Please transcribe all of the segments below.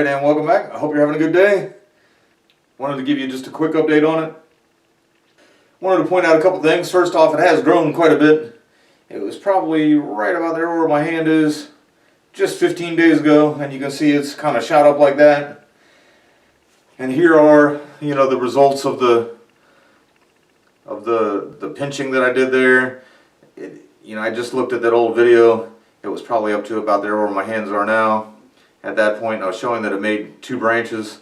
Alright, and welcome back. I hope you're having a good day. Wanted to give you just a quick update on it. Wanted to point out a couple things. First off, it has grown quite a bit. It was probably right about there where my hand is just 15 days ago, and you can see it's kind of shot up like that. And here are, the results of the pinching that I did there. I just looked at that old video. It was probably up to about there where my hands are now. At that point, I was showing that it made 2 branches,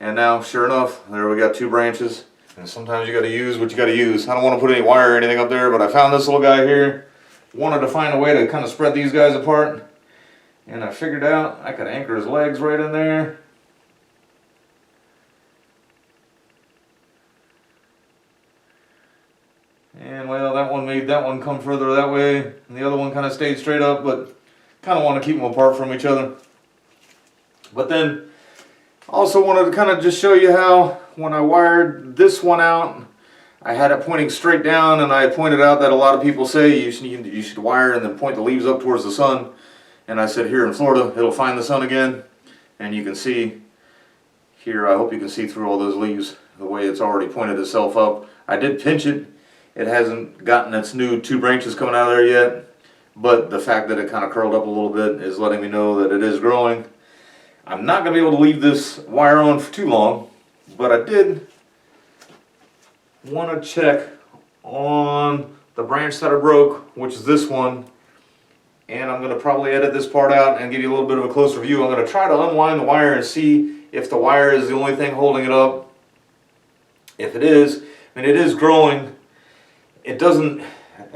and now, sure enough, there we got 2 branches. And sometimes you got to use what you got to use. I don't want to put any wire or anything up there, but I found this little guy here. Wanted to find a way to kind of spread these guys apart, and I figured out I could anchor his legs right in there. And well, that one made that one come further that way, and the other one kind of stayed straight up, but kind of want to keep them apart from each other. But then also wanted to kind of just show you how when I wired this one out, I had it pointing straight down, and I had pointed out that a lot of people say you should wire and then point the leaves up towards the sun. And I said here in Florida it'll find the sun again, and you can see here, I hope you can see through all those leaves the way it's already pointed itself up. I did pinch it. It hasn't gotten its new 2 branches coming out of there yet, but the fact that it kind of curled up a little bit is letting me know that it is growing. I'm not going to be able to leave this wire on for too long, but I did want to check on the branch that I broke, which is this one, and I'm going to probably edit this part out and give you a little bit of a closer view. I'm going to try to unwind the wire and see if the wire is the only thing holding it up. If it is, it is growing. It doesn't,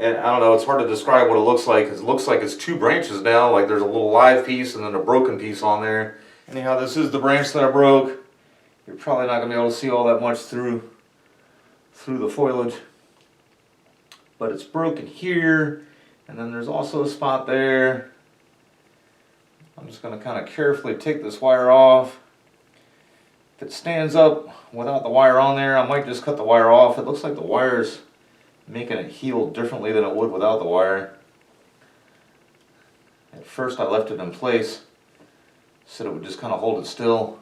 I don't know, it's hard to describe what it looks like. It looks like it's 2 branches now, like there's a little live piece and then a broken piece on there. Anyhow, this is the branch that I broke. You're probably not going to be able to see all that much through the foliage. But it's broken here, and then there's also a spot there. I'm just going to kind of carefully take this wire off. If it stands up without the wire on there, I might just cut the wire off. It looks like the wire's making it heal differently than it would without the wire. At first I left it in place. Said it would just kind of hold it still.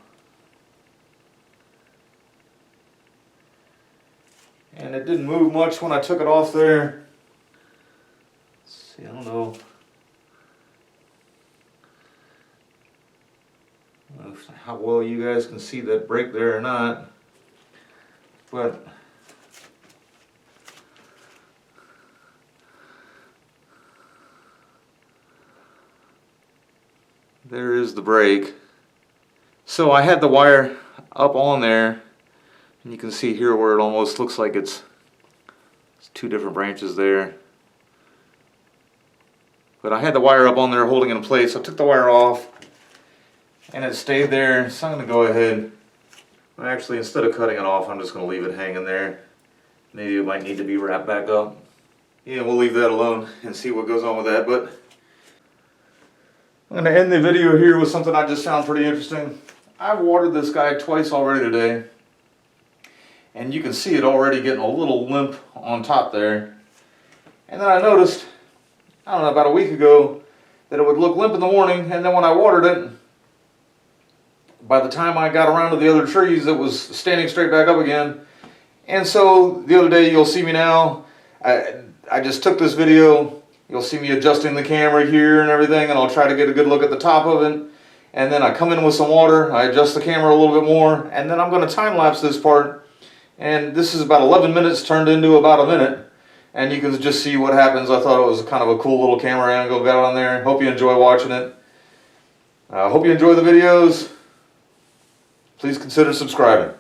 And it didn't move much when I took it off there. Let's see, I don't know how well you guys can see that break there or not, but there is the break. So I had the wire up on there, and you can see here where it almost looks like it's 2 different branches there. But I had the wire up on there holding it in place. I took the wire off, and it stayed there. So I'm going to go ahead. Actually, instead of cutting it off, I'm just going to leave it hanging there. Maybe it might need to be wrapped back up. Yeah, we'll leave that alone and see what goes on with that. But I'm going to end the video here with something I just found pretty interesting. I've watered this guy twice already today, and you can see it already getting a little limp on top there. And then I noticed, I don't know, about a week ago, that it would look limp in the morning, and then when I watered it, by the time I got around to the other trees, it was standing straight back up again. And so the other day, you'll see me now, I just took this video. You'll see me adjusting the camera here and everything, and I'll try to get a good look at the top of it. And then I come in with some water, I adjust the camera a little bit more, and then I'm going to time-lapse this part. And this is about 11 minutes turned into about a minute. And you can just see what happens. I thought it was kind of a cool little camera angle got on there. Hope you enjoy watching it. Hope you enjoy the videos. Please consider subscribing.